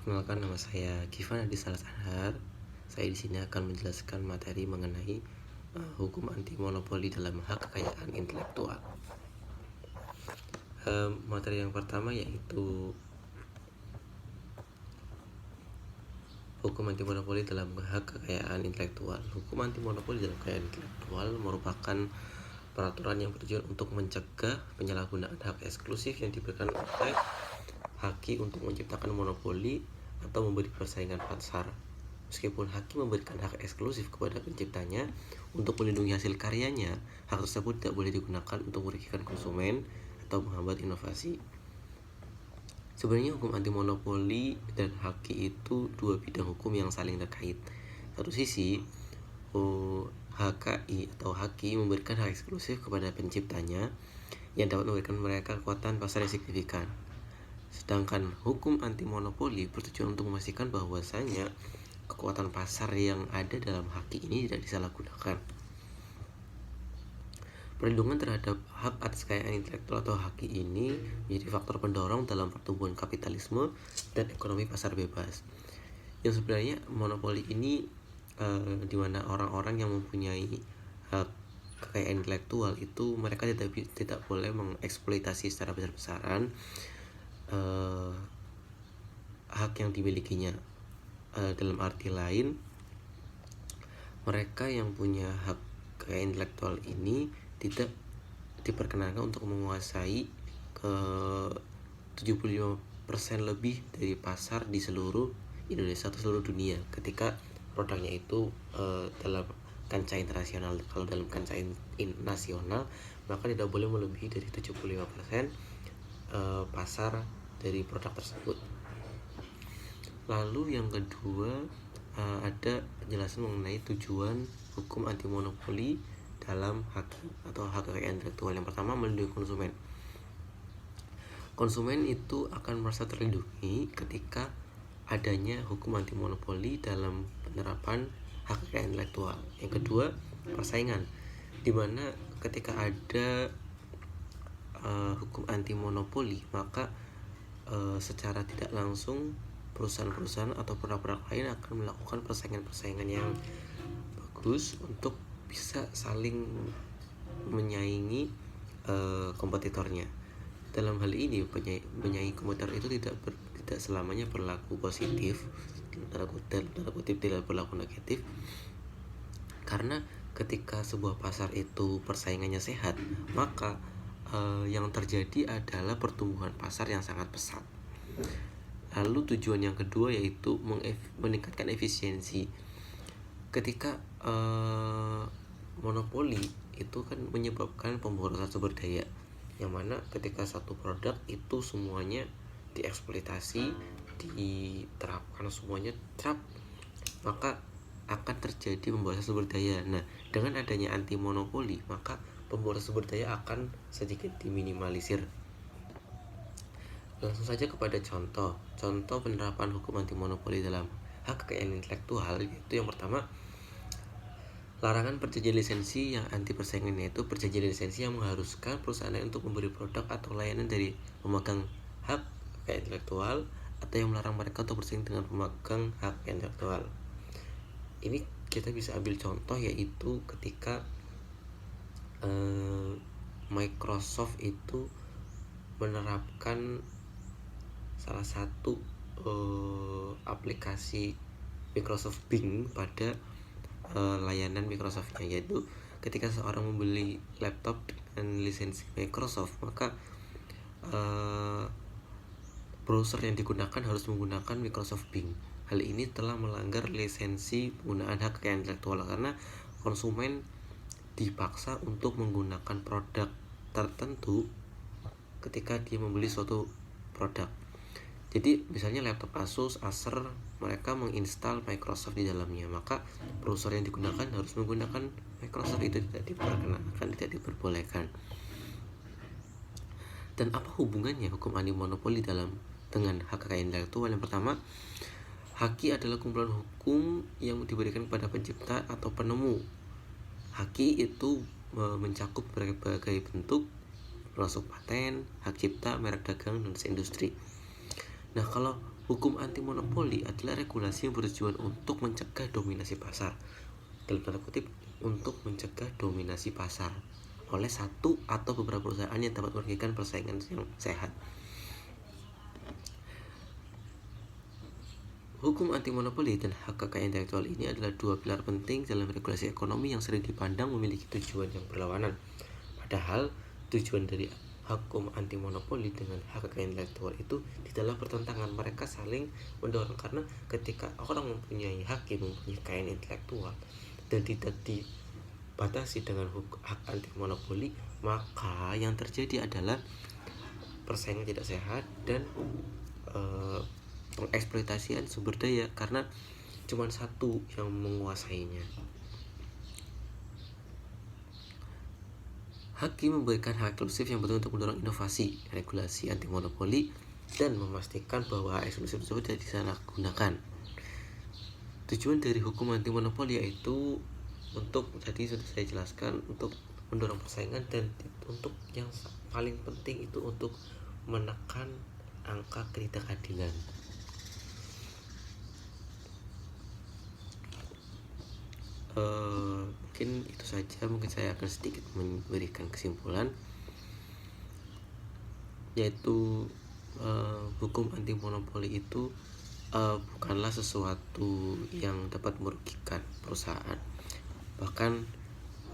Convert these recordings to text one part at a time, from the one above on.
Perkenalkan, nama saya Kifan Adi Salazar. Saya di sini akan menjelaskan materi mengenai hukum anti monopoli dalam hak kekayaan intelektual. Materi yang pertama yaitu hukum anti monopoli dalam hak kekayaan intelektual. Hukum anti monopoli dalam kekayaan intelektual merupakan peraturan yang bertujuan untuk mencegah penyalahgunaan hak eksklusif yang diberikan oleh haki untuk menciptakan monopoli atau memberi persaingan pasar. Meskipun hakim memberikan hak eksklusif kepada penciptanya untuk melindungi hasil karyanya, hak tersebut tidak boleh digunakan untuk merugikan konsumen atau menghambat inovasi. Sebenarnya hukum anti monopoli dan haki itu dua bidang hukum yang saling terkait. Satu sisi, HKI atau haki memberikan hak eksklusif kepada penciptanya yang dapat memberikan mereka kekuatan pasar yang signifikan. Sedangkan hukum anti monopoli bertujuan untuk memastikan bahwasanya kekuatan pasar yang ada dalam haki ini tidak disalahgunakan. Perlindungan terhadap hak atas kekayaan intelektual atau haki ini menjadi faktor pendorong dalam pertumbuhan kapitalisme dan ekonomi pasar bebas. Yang sebenarnya monopoli ini di mana orang-orang yang mempunyai hak kekayaan intelektual itu mereka tidak boleh mengeksploitasi secara besar-besaran hak yang dimilikinya. Dalam arti lain, mereka yang punya hak kekayaan intelektual ini tidak diperkenankan untuk menguasai ke 75% lebih dari pasar di seluruh Indonesia atau seluruh dunia ketika produknya itu dalam kancah internasional. Kalau dalam kancah nasional, maka tidak boleh melebihi dari 75% pasar dari produk tersebut. Lalu yang kedua, ada penjelasan mengenai tujuan hukum anti monopoli dalam hak atau hak kekayaan intelektual. Yang pertama, melindungi konsumen. Konsumen itu akan merasa terlindungi ketika adanya hukum anti monopoli dalam penerapan hak kekayaan intelektual. Yang kedua, persaingan, di mana ketika ada hukum anti monopoli, maka secara tidak langsung perusahaan-perusahaan atau produk-produk lain akan melakukan persaingan-persaingan yang bagus untuk bisa saling menyaingi kompetitornya. Dalam hal ini menyaingi kompetitor itu tidak selamanya berlaku positif, dalam kutip tidak berlaku negatif, karena ketika sebuah pasar itu persaingannya sehat, maka yang terjadi adalah pertumbuhan pasar yang sangat pesat. Lalu tujuan yang kedua yaitu meningkatkan efisiensi. Ketika monopoli itu kan menyebabkan pemborosan sumber daya, yang mana ketika satu produk itu semuanya dieksploitasi, diterapkan semuanya maka akan terjadi pemborosan sumber daya. Nah, dengan adanya anti monopoli, maka pemborosan sumber daya akan sedikit diminimalisir. Langsung saja kepada contoh penerapan hukum anti monopoli dalam hak kekayaan intelektual, yaitu yang pertama, larangan perjanjian lisensi yang anti persaingan, yaitu perjanjian lisensi yang mengharuskan perusahaan untuk memberi produk atau layanan dari pemegang hak kekayaan intelektual atau yang melarang mereka untuk bersaing dengan pemegang hak kekayaan intelektual. Ini kita bisa ambil contoh yaitu ketika Microsoft itu menerapkan salah satu aplikasi Microsoft Bing pada layanan Microsoftnya, yaitu ketika seorang membeli laptop dengan lisensi Microsoft, maka browser yang digunakan harus menggunakan Microsoft Bing. Hal ini telah melanggar lisensi penggunaan hak kekayaan intelektual karena konsumen dipaksa untuk menggunakan produk tertentu ketika dia membeli suatu produk. Jadi misalnya laptop Asus, Acer, mereka menginstal Microsoft di dalamnya, maka browser yang digunakan harus menggunakan Microsoft, itu tidak diperkenankan, tidak diperbolehkan. Dan apa hubungannya hukum anti monopoli dengan hak kekayaan intelektual? Yang pertama, haki adalah kumpulan hukum yang diberikan kepada pencipta atau penemu. Haki itu mencakup berbagai bentuk, termasuk paten, hak cipta, merek dagang, dan industri. Nah, kalau Hukum anti monopoli adalah regulasi yang bertujuan untuk mencegah dominasi pasar, dalam tanda kutip, untuk mencegah dominasi pasar oleh satu atau beberapa perusahaan yang dapat merugikan persaingan yang sehat. Hukum anti monopoli dan hak kekayaan intelektual ini adalah dua pilar penting dalam regulasi ekonomi yang sering dipandang memiliki tujuan yang berlawanan. Padahal tujuan dari hukum anti monopoli dengan hak kekayaan intelektual itu tidaklah bertentangan, mereka saling mendorong, karena ketika orang mempunyai hak, mempunyai kekayaan intelektual dan tidak dibatasi dengan hak anti monopoli, maka yang terjadi adalah persaingan tidak sehat dan pengeksploitasian sumber daya karena cuma satu yang menguasainya. Hakim memberikan hak eksklusif yang betul untuk mendorong inovasi, regulasi anti monopoli, dan memastikan bahwa hak eksklusif tersebut tidak disalahgunakan. Tujuan dari hukum anti monopoli yaitu untuk, tadi sudah saya jelaskan, untuk mendorong persaingan, dan untuk yang paling penting itu untuk menekan angka ketidakadilan. Mungkin itu saja. Mungkin saya akan sedikit memberikan kesimpulan, yaitu hukum anti monopoli itu bukanlah sesuatu yang dapat merugikan perusahaan. Bahkan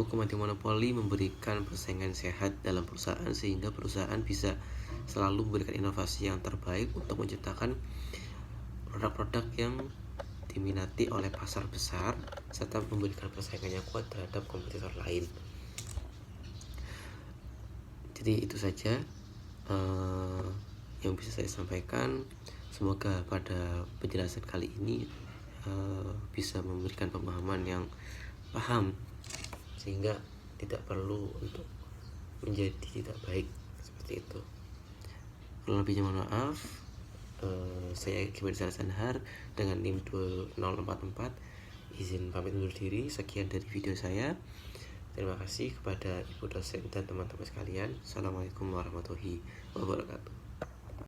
hukum anti monopoli memberikan persaingan sehat dalam perusahaan, sehingga perusahaan bisa selalu memberikan inovasi yang terbaik untuk menciptakan produk-produk yang diminati oleh pasar besar, serta memberikan persaingan yang kuat terhadap kompetitor lain. Jadi itu saja yang bisa saya sampaikan. Semoga pada penjelasan kali ini bisa memberikan pemahaman yang paham, sehingga tidak perlu untuk menjadi tidak baik seperti itu. Kalau lebihnya mohon maaf. Saya Gimana Sanhar dengan NIM 2044 izin pamit undur diri. Sekian dari video saya. Terima kasih kepada ibu dosen dan teman-teman sekalian. Assalamualaikum warahmatullahi wabarakatuh.